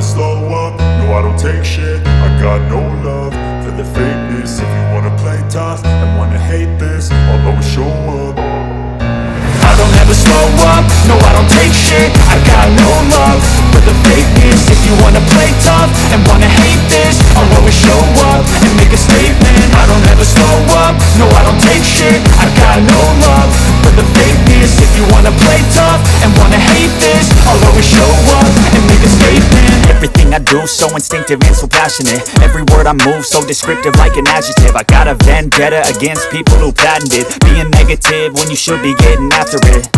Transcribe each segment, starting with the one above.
slow up, no I don't take shit. I got no love for the fakeness. If you wanna play tough and wanna hate this, I'll always show up. I don't ever slow up, no I don't take shit. I got no love for the fakeness. If you wanna play tough and wanna hate this, I'll always show up and make a statement. I don't ever slow up, no I don't take shit. I got no love for the fakeness. If you wanna play tough and wanna hate this, I'll always show up and make a statement. Everything I do so instinctive and so passionate. Every word I move so descriptive like an adjective. I got a vendetta against people who patented being negative when you should be getting after it.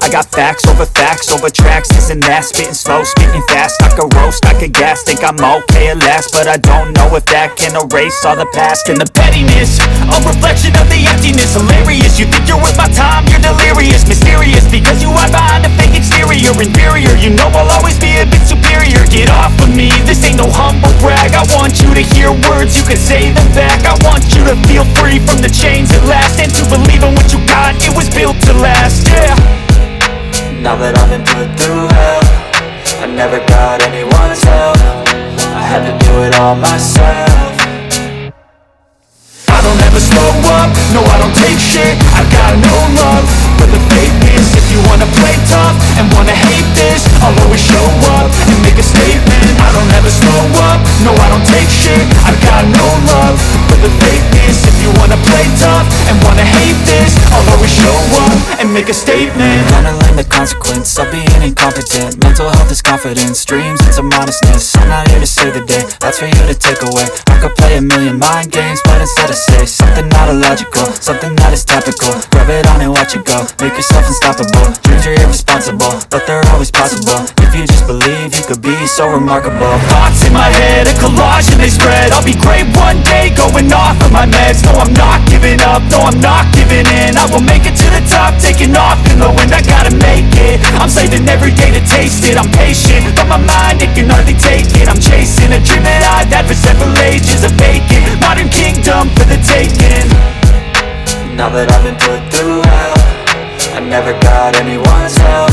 I got facts over tracks, this and that. Spitting slow, spitting fast, I could roast, I could gas. Think I'm okay at last, but I don't know if that can erase all the past. And the pettiness, a reflection of the emptiness. Hilarious, you think you're worth my time, you're delirious. Mysterious, because you hide behind a fake exterior. Inferior, you know I'll always be a bit superior. Get off of me, this ain't no humble brag. I want you to hear words, you can say them back. I want you to feel free from the chains at last, and to believe in what you got, it was built to last, yeah. Now that I've been put through hell, I never got anyone's help. I had to do it all myself. I don't ever slow up, no I don't take shit. I got no love for the fakeness. If you wanna play tough and wanna hate this, I'll always show up and make a statement. I don't ever slow up, no I don't take shit. I got no love for the fakeness. If you wanna play tough and wanna hate this, I'll always show up and make a statement. Gonna learn the consequence of being incompetent. Mental health is confidence, dreams into modestness. I'm not here to save the day, that's for you to take away. I could play a million mind games, but instead I say something not illogical, something that is topical. Rub it on and watch it go, make yourself unstoppable. Dreams are irresponsible, but they're always possible. If you just believe, you could be so remarkable. Thoughts in my head, a collage and they spread. I'll be great one day, going off of my meds. No I'm not giving up, no I'm not giving in. I will make it to the top, taking off in the wind. I gotta make it, I'm saving every day to taste it. I'm patient, but my mind, it can hardly take it. I'm chasing a dream that I've had for several ages. A vacant, modern kingdom for the taking. Now that I've been put through hell, I never got anyone's help.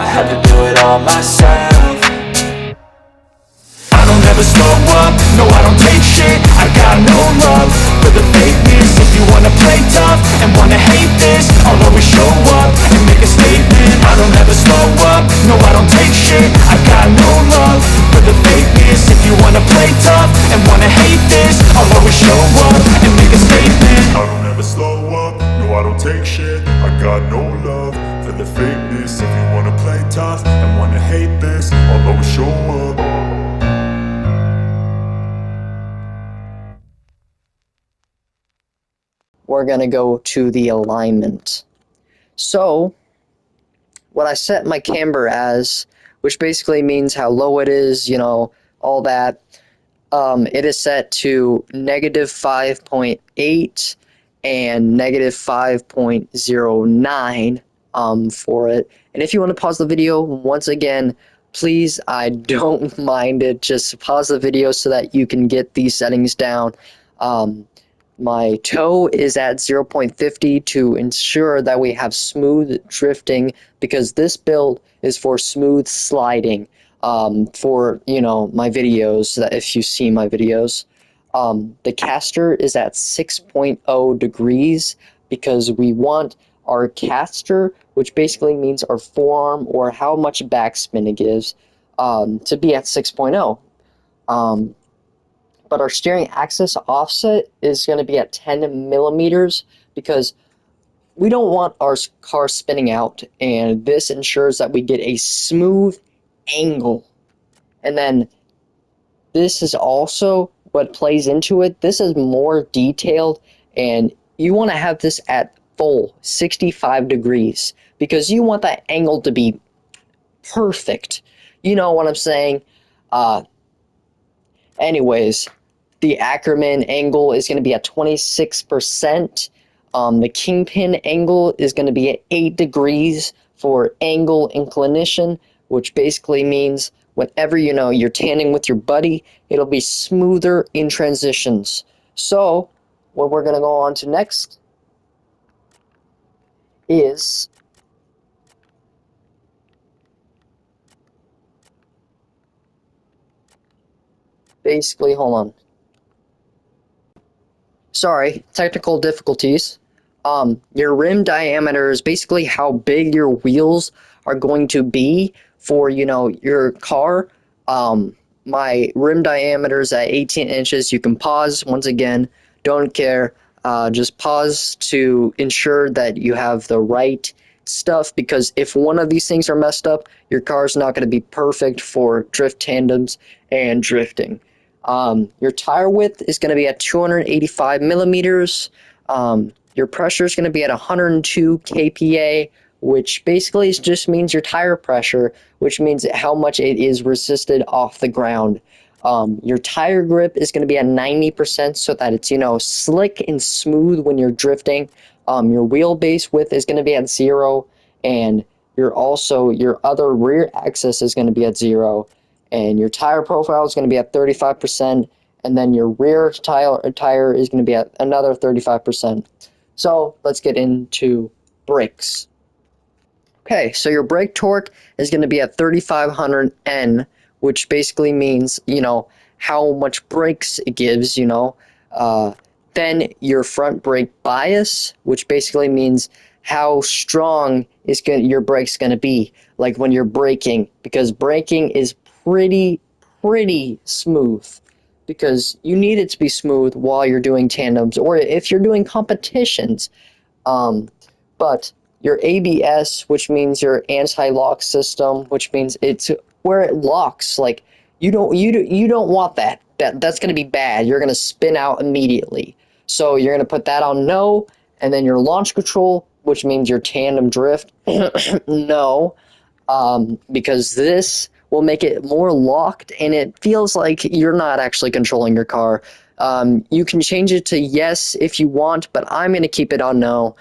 I had to do it all myself. I don't ever slow up, no I don't take shit. I got no love for the fakeness. If you wanna play tough and wanna hate this, I'll always show up and make a statement. I don't ever slow up, no I don't take shit. I got no love for the fakeness. If you wanna play tough and wanna hate this, I'll always show up and make a statement. I don't ever slow up, no I don't take shit. I got no love for the fakeness. If you wanna play tough and wanna hate this, I'll always show up. We're going to go to the alignment. So, what I set my camber as, which basically means how low it is, you know, all that, it is set to negative 5.8 and negative 5.09 for it. And if you want to pause the video, once again, please, I don't mind it, just pause the video so that you can get these settings down. My toe is at 0.50 to ensure that we have smooth drifting, because this build is for smooth sliding for, you know, my videos, that if you see my videos. The caster is at 6.0 degrees because we want our caster, which basically means our forearm or how much backspin it gives, to be at 6.0. But our steering axis offset is going to be at 10 millimeters because we don't want our car spinning out, and this ensures that we get a smooth angle. And then this is also what plays into it. This is more detailed, and you want to have this at full 65 degrees because you want that angle to be perfect. You know what I'm saying? Anyways, the Ackerman angle is going to be at 26%. The Kingpin angle is going to be at 8 degrees for angle inclination, which basically means whenever, you know, you're tanning with your buddy, it'll be smoother in transitions. So, what we're going to go on to next is basically, hold on. Sorry, technical difficulties. Your rim diameter is basically how big your wheels are going to be for, your car. My rim diameter is at 18 inches. You can pause once again. Don't care. Just pause to ensure that you have the right stuff, because if one of these things are messed up, your car is not going to be perfect for drift tandems and drifting. Your tire width is going to be at 285 millimeters. Your pressure is going to be at 102 kPa, which basically just means your tire pressure, which means how much it is resisted off the ground. Your tire grip is going to be at 90% so that it's, slick and smooth when you're drifting. Your wheelbase width is going to be at 0, and your other rear axis is going to be at 0, and your tire profile is going to be at 35%, and then your rear tire is going to be at another 35%. So let's get into brakes. Okay, so your brake torque is going to be at 3500 N, which basically means, how much brakes it gives, then your front brake bias, which basically means how strong your brake's going to be, like when you're braking, because braking is pretty smooth, because you need it to be smooth while you're doing tandems or if you're doing competitions. But your ABS, which means your anti-lock system, which means it's where it locks. Like you don't want that. That's going to be bad. You're going to spin out immediately. So you're going to put that on no, and then your launch control, which means your tandem drift, no, because this will make it more locked and it feels like you're not actually controlling your car. You can change it to yes if you want, but I'm going to keep it on no.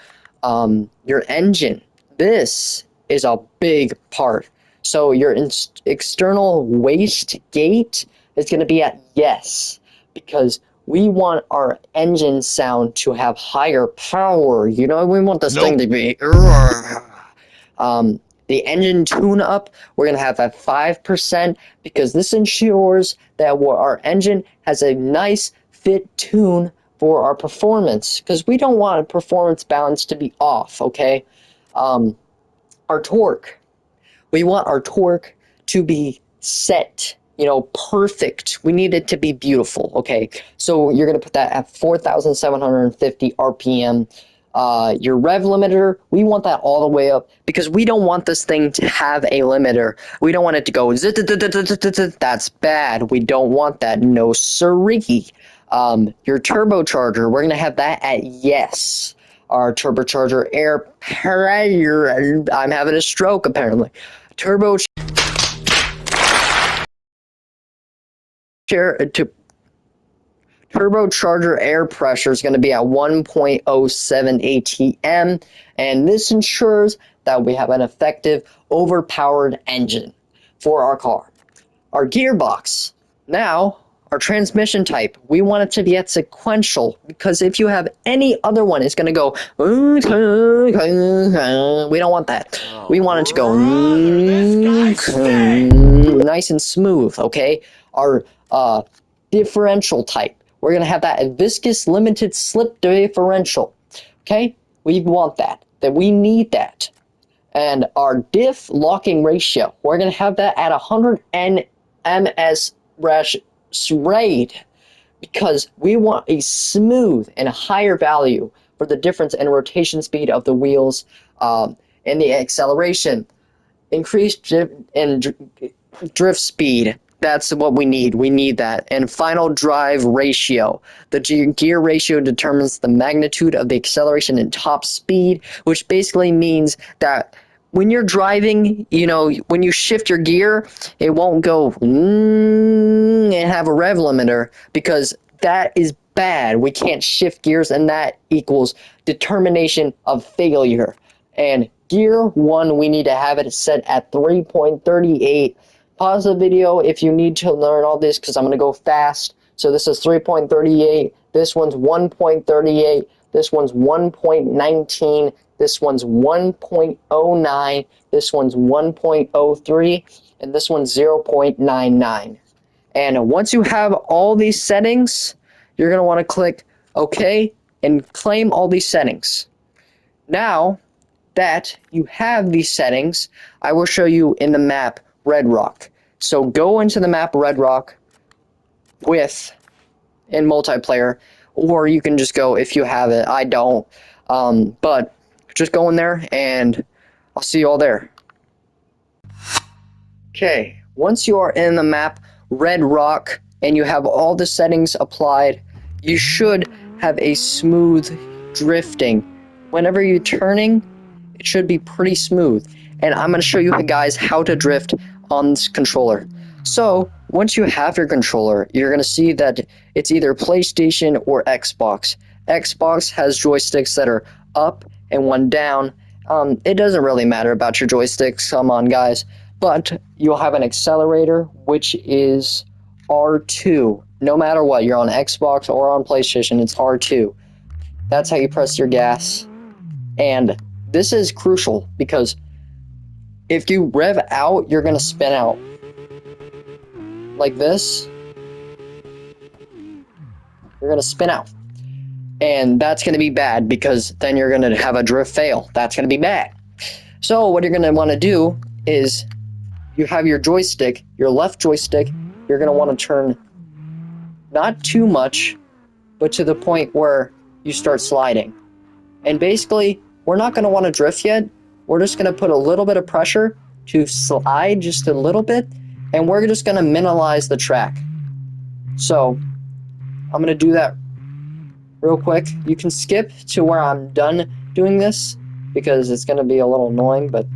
Your engine, this is a big part. So your external waste gate is going to be at yes, because we want our engine sound to have higher power. We want this thing to be... The engine tune-up, we're going to have at 5%, because this ensures that our engine has a nice fit tune for our performance, because we don't want a performance balance to be off, okay? Our torque. We want our torque to be set, perfect. We need it to be beautiful, okay? So you're going to put that at 4,750 RPM. Your rev limiter, we want that all the way up, because we don't want this thing to have a limiter. We don't want it to go, that's bad. We don't want that. No siree. Your turbocharger, we're going to have that at yes. Our turbocharger air pressure, I'm having a stroke apparently. Turbocharger air pressure is going to be at 1.07 atm, and this ensures that we have an effective overpowered engine for our car. Our gearbox, now our transmission type, we want it to be at sequential, because if you have any other one, it's going to go, we don't want that. We want it to go nice and smooth, okay? Our differential type, we're going to have that viscous limited slip differential, okay? We want that we need that. And our diff locking ratio, we're going to have that at 100 ms rate, because we want a smooth and a higher value for the difference in rotation speed of the wheels, and the acceleration. Increased drift speed, that's what we need. We need that. And final drive ratio. The gear ratio determines the magnitude of the acceleration and top speed, which basically means that when you're driving, when you shift your gear, it won't go and have a rev limiter, because that is bad. We can't shift gears, and that equals determination of failure. And gear 1, we need to have it set at 3.38. Pause the video if you need to learn all this, because I'm going to go fast. So this is 3.38. This one's 1.38. This one's 1.19. This one's 1.09. This one's 1.03. And this one's 0.99. And once you have all these settings, you're going to want to click OK and claim all these settings. Now that you have these settings, I will show you in the map Red Rock. So go into the map Red Rock in multiplayer, or you can just go if you have it. I don't, but just go in there and I'll see you all there. Okay, once you are in the map Red Rock and you have all the settings applied, you should have a smooth drifting. Whenever you're turning, it should be pretty smooth. And I'm going to show you guys how to drift on this controller. So once you have your controller, you're going to see that it's either PlayStation or Xbox. Xbox has joysticks that are up and one down. It doesn't really matter about your joysticks, come on guys. But you'll have an accelerator, which is R2. No matter what, you're on Xbox or on PlayStation, it's R2. That's how you press your gas. And this is crucial because if you rev out, you're going to spin out. Like this. You're going to spin out. And that's going to be bad because then you're going to have a drift fail. That's going to be bad. So what you're going to want to do is you have your joystick, your left joystick, you're going to want to turn not too much, but to the point where you start sliding. And basically, we're not going to want to drift yet. We're just going to put a little bit of pressure to slide just a little bit, and we're just going to minimize the track. So I'm going to do that real quick. You can skip to where I'm done doing this because it's going to be a little annoying, but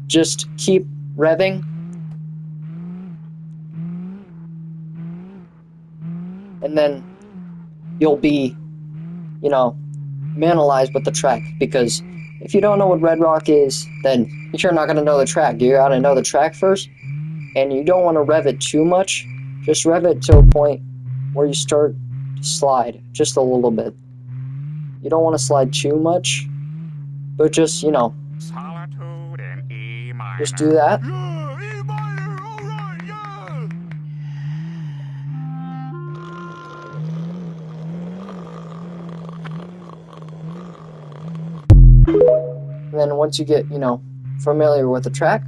just keep revving. And then you'll be, minimalized with the track, because if you don't know what Red Rock is, then you're not going to know the track. You got to know the track first, and you don't want to rev it too much. Just rev it to a point where you start to slide just a little bit. You don't want to slide too much, but just, just do that. And then once you get, familiar with the track,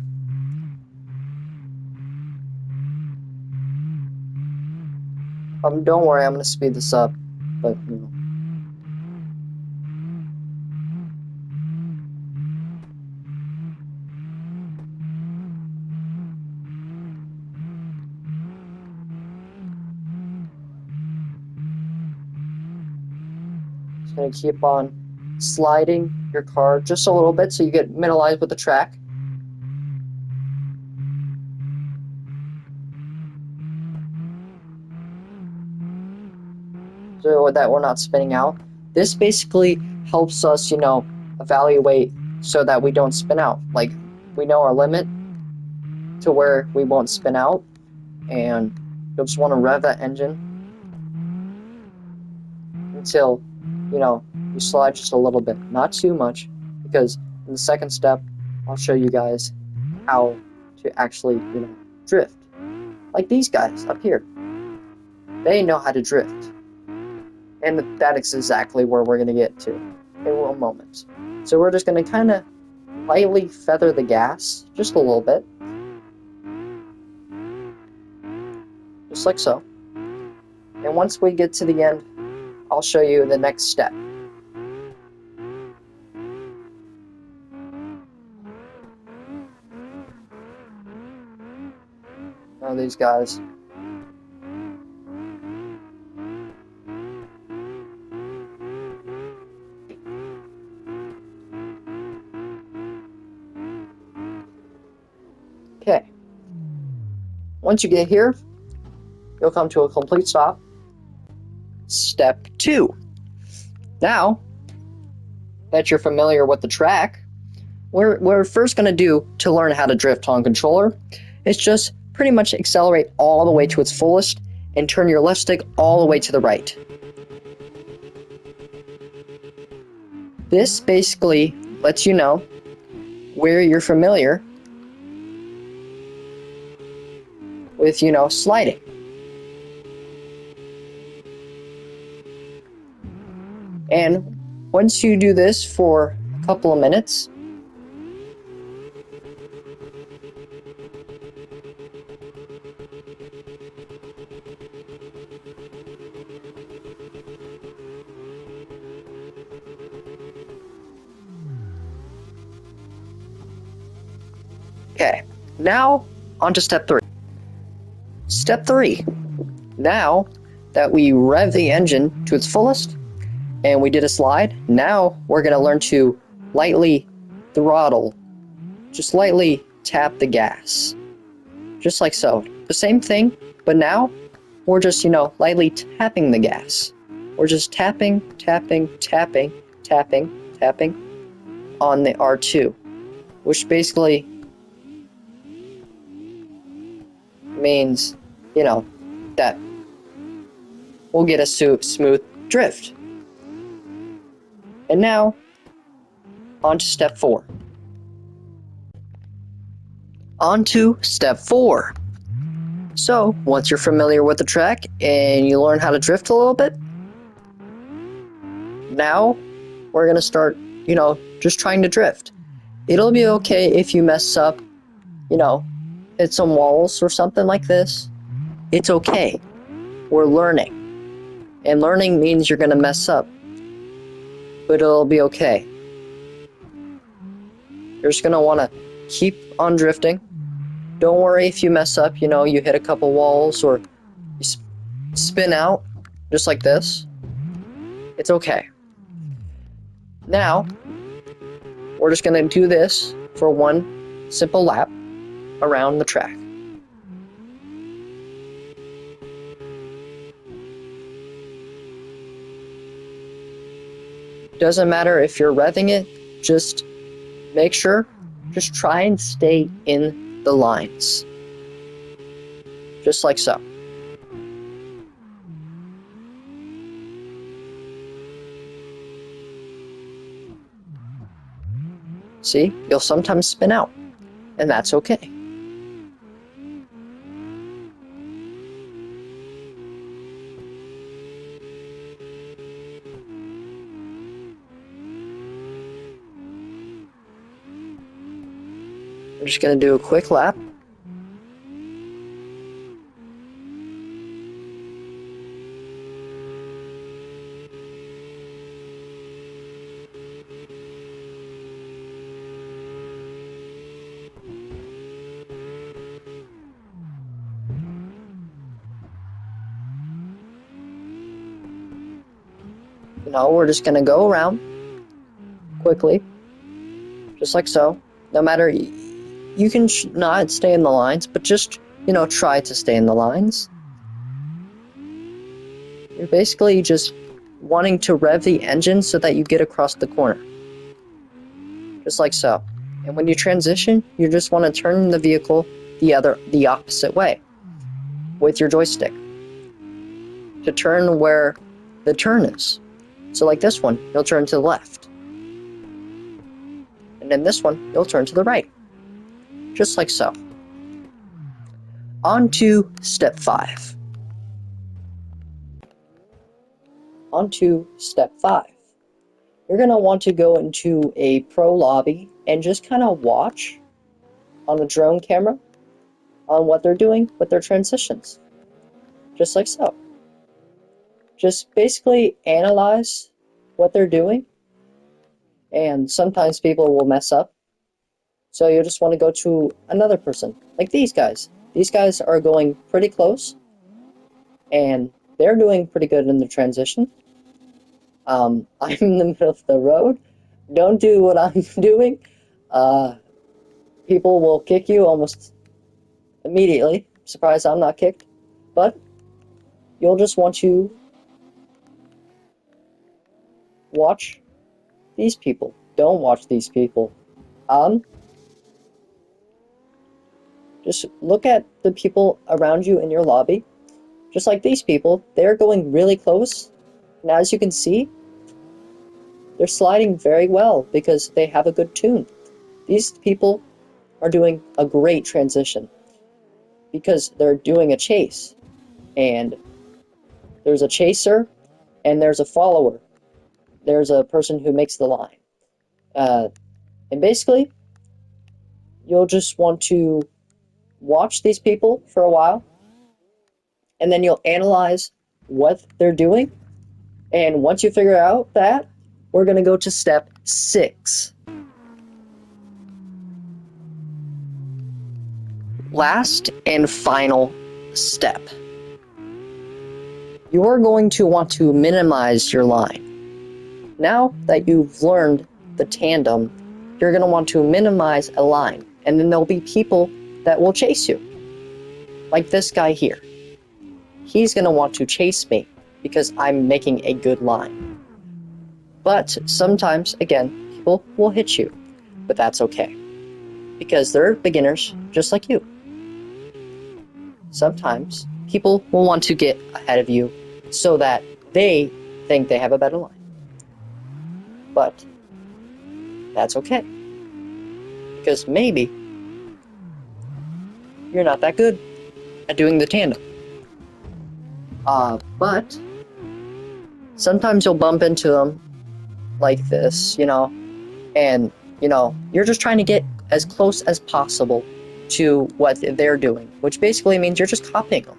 don't worry, I'm going to speed this up, but, Just going to keep on sliding your car just a little bit so you get minimalized with the track. So that we're not spinning out. This basically helps us, evaluate so that we don't spin out. Like, we know our limit to where we won't spin out, and you'll just want to rev that engine until, you slide just a little bit, not too much, because in the second step, I'll show you guys how to actually, drift. Like these guys up here. They know how to drift. And that is exactly where we're going to get to in a moment. So we're just going to kind of lightly feather the gas, just a little bit. Just like so. And once we get to the end, I'll show you the next step. Now these guys. Okay. Once you get here, you'll come to a complete stop. Step 2. Now that you're familiar with the track, what we're first going to do to learn how to drift on controller is just pretty much accelerate all the way to its fullest and turn your left stick all the way to the right. This basically lets you know where you're familiar with, sliding. And once you do this for a couple of minutes, okay, now on to step 3. Step 3. Now that we rev the engine to its fullest and we did a slide, now we're going to learn to lightly throttle, just lightly tap the gas, just like so. The same thing, but now we're just, lightly tapping the gas. We're just tapping, tapping, tapping, tapping, tapping on the R2, which basically means, that we'll get a smooth drift. And now, on to step 4. On to step 4. So, once you're familiar with the track and you learn how to drift a little bit, now we're going to start, just trying to drift. It'll be okay if you mess up, hit some walls or something like this. It's okay. We're learning. And learning means you're going to mess up. But it'll be okay. You're just going to want to keep on drifting. Don't worry if you mess up, you hit a couple walls or you spin out, just like this. It's okay. Now, we're just going to do this for one simple lap around the track. Doesn't matter if you're revving it, just make sure, just try and stay in the lines. Just like so. See, you'll sometimes spin out, and that's okay. I'm just going to do a quick lap. We're just going to go around quickly, just like so. No matter, you can not stay in the lines, but just, try to stay in the lines. You're basically just wanting to rev the engine so that you get across the corner. Just like so. And when you transition, you just want to turn the vehicle the opposite way with your joystick to turn where the turn is. So like this one, you'll turn to the left. And then this one, you'll turn to the right. Just like so. On to step 5. On to step 5. You're going to want to go into a pro lobby and just kind of watch on a drone camera on what they're doing with their transitions. Just like so. Just basically analyze what they're doing. And sometimes people will mess up. So you just want to go to another person, like these guys. These guys are going pretty close. And they're doing pretty good in the transition. I'm in the middle of the road. Don't do what I'm doing. People will kick you almost immediately. Surprised I'm not kicked. But you'll just want to watch these people. Don't watch these people. Just look at the people around you in your lobby. Just like these people, they're going really close. And as you can see, they're sliding very well because they have a good tune. These people are doing a great transition because they're doing a chase, and there's a chaser and there's a follower. There's a person who makes the line. And basically, you'll just want to watch these people for a while, and then you'll analyze what they're doing. And once you figure out that, we're going to go to step 6. Last and final step. You're going to want to minimize your line. Now that you've learned the tandem, you're going to want to minimize a line, and then there'll be people that will chase you. Like this guy here. He's going to want to chase me because I'm making a good line. But sometimes, again, people will hit you, but that's okay because they're beginners just like you. Sometimes people will want to get ahead of you so that they think they have a better line. But that's okay because maybe you're not that good at doing the tandem. But sometimes you'll bump into them like this, and, you're just trying to get as close as possible to what they're doing, which basically means you're just copying them.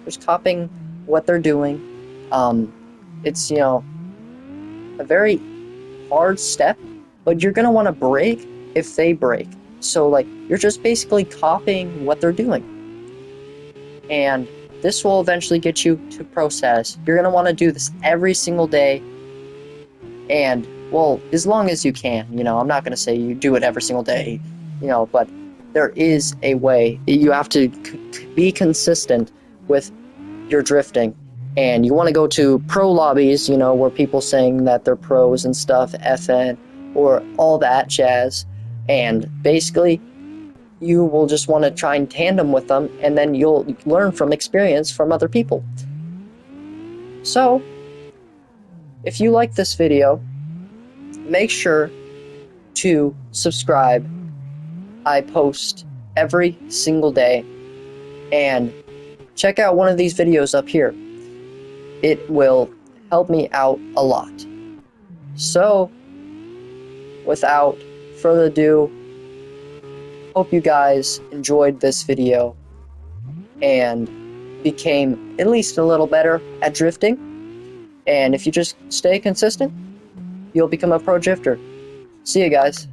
Just copying what they're doing. It's, a very hard step, but you're going to want to brake if they brake. So, you're just basically copying what they're doing. And this will eventually get you to pro status. You're going to want to do this every single day. And, well, as long as you can. I'm not going to say you do it every single day, but there is a way. You have to be consistent with your drifting. And you want to go to pro lobbies, where people saying that they're pros and stuff, FN, or all that jazz. And basically, you will just want to try and tandem with them, and then you'll learn from experience from other people. So, if you like this video, make sure to subscribe. I post every single day, and check out one of these videos up here. It will help me out a lot. So, without further ado, hope you guys enjoyed this video and became at least a little better at drifting. And if you just stay consistent, you'll become a pro drifter. See you guys.